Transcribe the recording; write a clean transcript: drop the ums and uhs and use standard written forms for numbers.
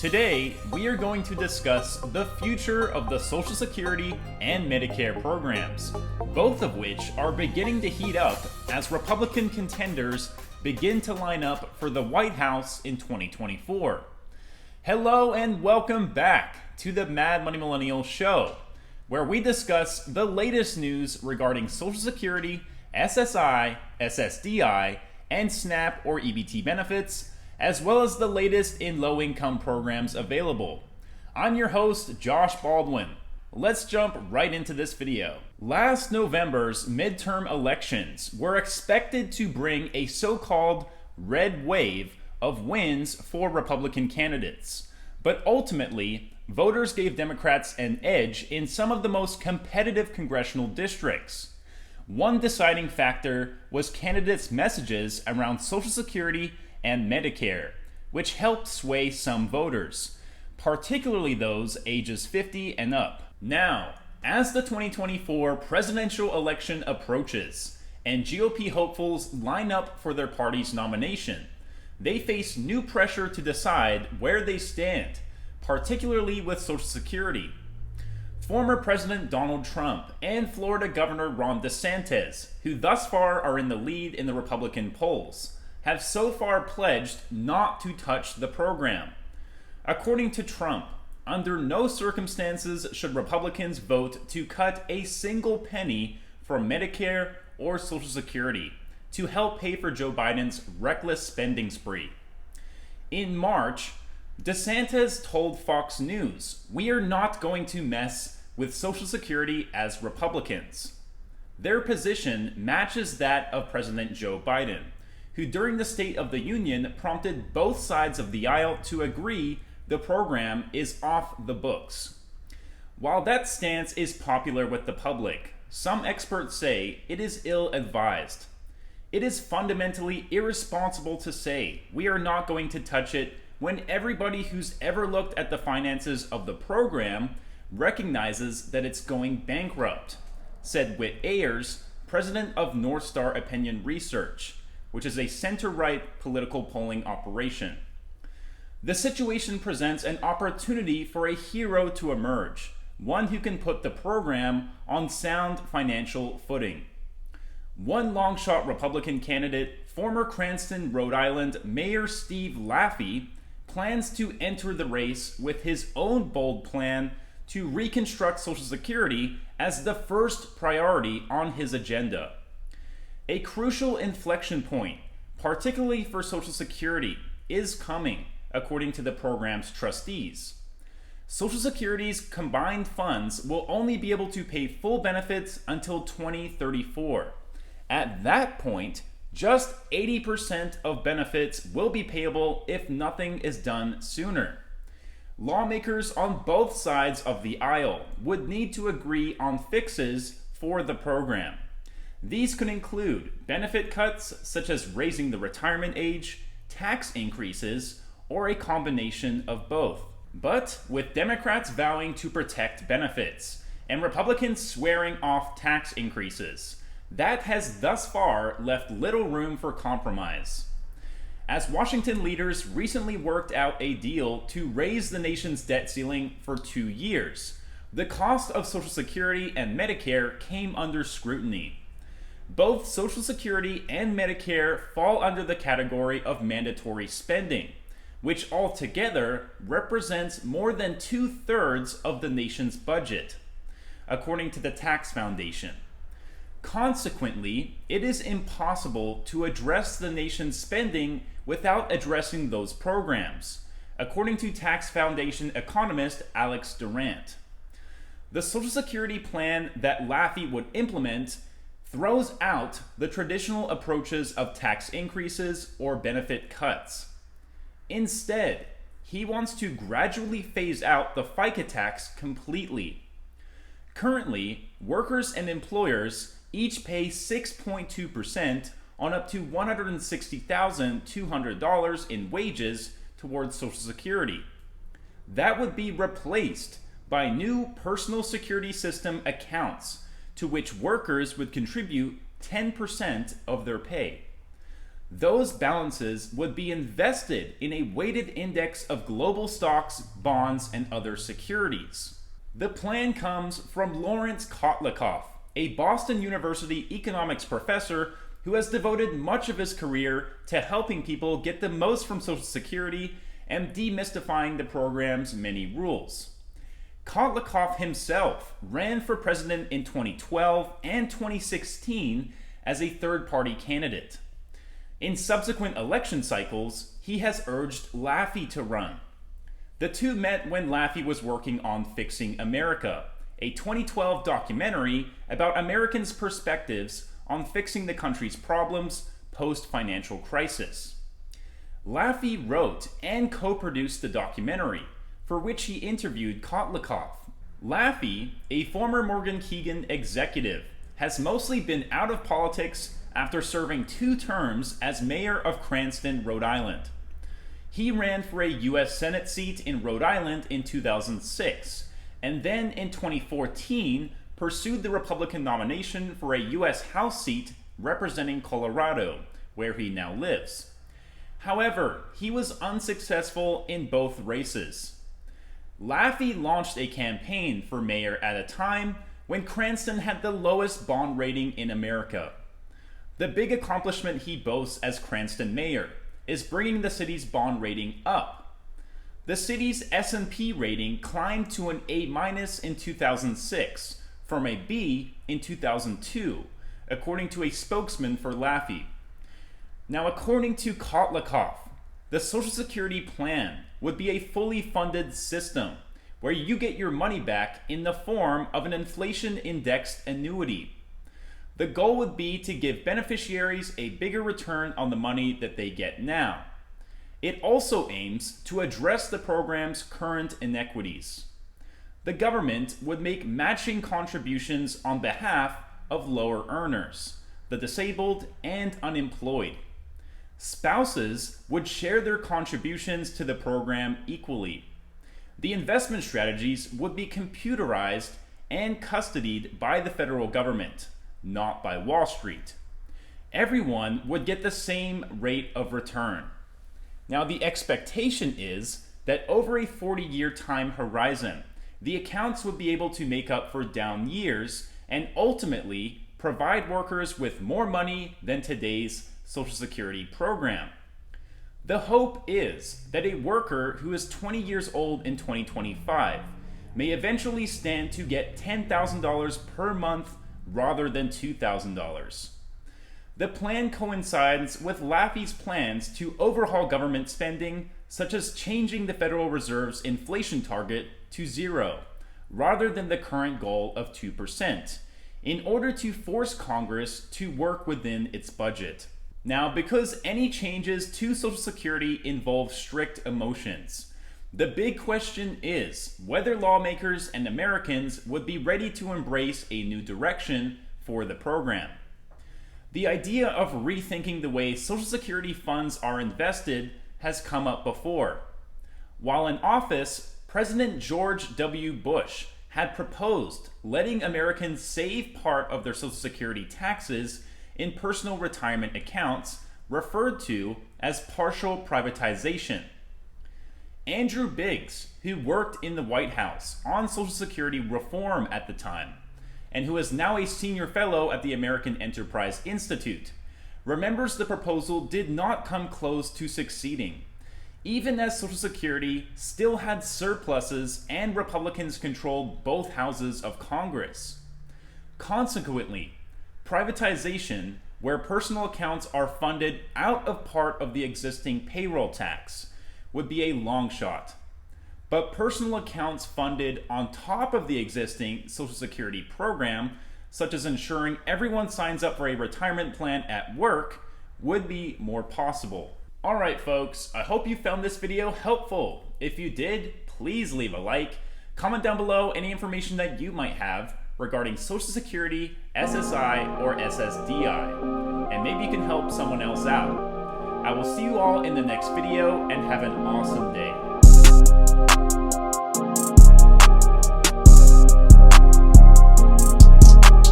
Today, we are going to discuss the future of the Social Security and Medicare programs, both of which are beginning to heat up as Republican contenders begin to line up for the White House in 2024. Hello and welcome back to the Mad Money Millennial Show, where we discuss the latest news regarding Social Security, SSI, SSDI, and SNAP or EBT benefits, as well as the latest in low-income programs available. I'm your host, Josh Baldwin. Let's jump right into this video. Last November's midterm elections were expected to bring a so-called red wave of wins for Republican candidates, but ultimately, voters gave Democrats an edge in some of the most competitive congressional districts. One deciding factor was candidates' messages around Social Security and Medicare, which helped sway some voters, particularly those ages 50 and up. Now, as the 2024 presidential election approaches and GOP hopefuls line up for their party's nomination, they face new pressure to decide where they stand, particularly with Social Security. Former President Donald Trump and Florida Governor Ron DeSantis, who thus far are in the lead in the Republican polls, have so far pledged not to touch the program. According to Trump, under no circumstances should Republicans vote to cut a single penny from Medicare or Social Security to help pay for Joe Biden's reckless spending spree. In March, DeSantis told Fox News, "We are not going to mess with Social Security as Republicans." Their position matches that of President Joe Biden, who during the State of the Union prompted both sides of the aisle to agree the program is off the books. While that stance is popular with the public, some experts say it is ill-advised. It is fundamentally irresponsible to say we are not going to touch it when everybody who's ever looked at the finances of the program recognizes that it's going bankrupt, said Whit Ayers, president of North Star Opinion Research, which is a center-right political polling operation. The situation presents an opportunity for a hero to emerge, one who can put the program on sound financial footing. One long-shot Republican candidate, former Cranston, Rhode Island Mayor Steve Laffey, plans to enter the race with his own bold plan to reconstruct Social Security as the first priority on his agenda. A crucial inflection point, particularly for Social Security, is coming, according to the program's trustees. Social Security's combined funds will only be able to pay full benefits until 2034. At that point, just 80% of benefits will be payable if nothing is done sooner. Lawmakers on both sides of the aisle would need to agree on fixes for the program. These could include benefit cuts such as raising the retirement age, tax increases, or a combination of both. But with Democrats vowing to protect benefits and Republicans swearing off tax increases, that has thus far left little room for compromise. As Washington leaders recently worked out a deal to raise the nation's debt ceiling for 2 years, the cost of Social Security and Medicare came under scrutiny. Both Social Security and Medicare fall under the category of mandatory spending, which altogether represents more than 2/3 of the nation's budget, according to the Tax Foundation. Consequently, it is impossible to address the nation's spending without addressing those programs, according to Tax Foundation economist Alex Durant. The Social Security plan that Laffey would implement throws out the traditional approaches of tax increases or benefit cuts. Instead, he wants to gradually phase out the FICA tax completely. Currently, workers and employers each pay 6.2% on up to $160,200 in wages towards Social Security. That would be replaced by new personal security system accounts to which workers would contribute 10% of their pay. Those balances would be invested in a weighted index of global stocks, bonds, and other securities. The plan comes from Lawrence Kotlikoff, a Boston University economics professor who has devoted much of his career to helping people get the most from Social Security and demystifying the program's many rules. Kotlikoff himself ran for president in 2012 and 2016 as a third-party candidate. In subsequent election cycles, he has urged Laffey to run. The two met when Laffey was working on Fixing America, a 2012 documentary about Americans' perspectives on fixing the country's problems post-financial crisis. Laffey wrote and co-produced the documentary, for which he interviewed Kotlikoff. Laffey, a former Morgan Keegan executive, has mostly been out of politics after serving 2 terms as mayor of Cranston, Rhode Island. He ran for a U.S. Senate seat in Rhode Island in 2006, and then in 2014 pursued the Republican nomination for a U.S. House seat representing Colorado, where he now lives. However, he was unsuccessful in both races. Laffey launched a campaign for mayor at a time when Cranston had the lowest bond rating in America. The big accomplishment he boasts as Cranston mayor is bringing the city's bond rating up. The city's S&P rating climbed to an A- in 2006 from a B in 2002, according to a spokesman for Laffey. Now, according to Kotlikoff, the Social Security plan would be a fully funded system where you get your money back in the form of an inflation-indexed annuity. The goal would be to give beneficiaries a bigger return on the money that they get now. It also aims to address the program's current inequities. The government would make matching contributions on behalf of lower earners, the disabled, and unemployed. Spouses would share their contributions to the program equally. The investment strategies would be computerized and custodied by the federal government, not by Wall Street. Everyone would get the same rate of return. Now, the expectation is that over a 40-year time horizon, the accounts would be able to make up for down years and ultimately provide workers with more money than today's Social Security program. The hope is that a worker who is 20 years old in 2025 may eventually stand to get $10,000 per month rather than $2,000. The plan coincides with Laffey's plans to overhaul government spending, such as changing the Federal Reserve's inflation target to 0, rather than the current goal of 2%, in order to force Congress to work within its budget. Now, because any changes to Social Security involve strict emotions, the big question is whether lawmakers and Americans would be ready to embrace a new direction for the program. The idea of rethinking the way Social Security funds are invested has come up before. While in office, President George W. Bush had proposed letting Americans save part of their Social Security taxes in personal retirement accounts, referred to as partial privatization. Andrew Biggs, who worked in the White House on Social Security reform at the time, and who is now a senior fellow at the American Enterprise Institute, remembers the proposal did not come close to succeeding, even as Social Security still had surpluses and Republicans controlled both houses of Congress. Consequently, privatization, where personal accounts are funded out of part of the existing payroll tax, would be a long shot. But personal accounts funded on top of the existing Social Security program, such as ensuring everyone signs up for a retirement plan at work, would be more possible. Alright folks, I hope you found this video helpful. If you did, please leave a like, comment down below any information that you might have regarding Social Security, SSI, or SSDI, and maybe you can help someone else out. I will see you all in the next video and have an awesome day.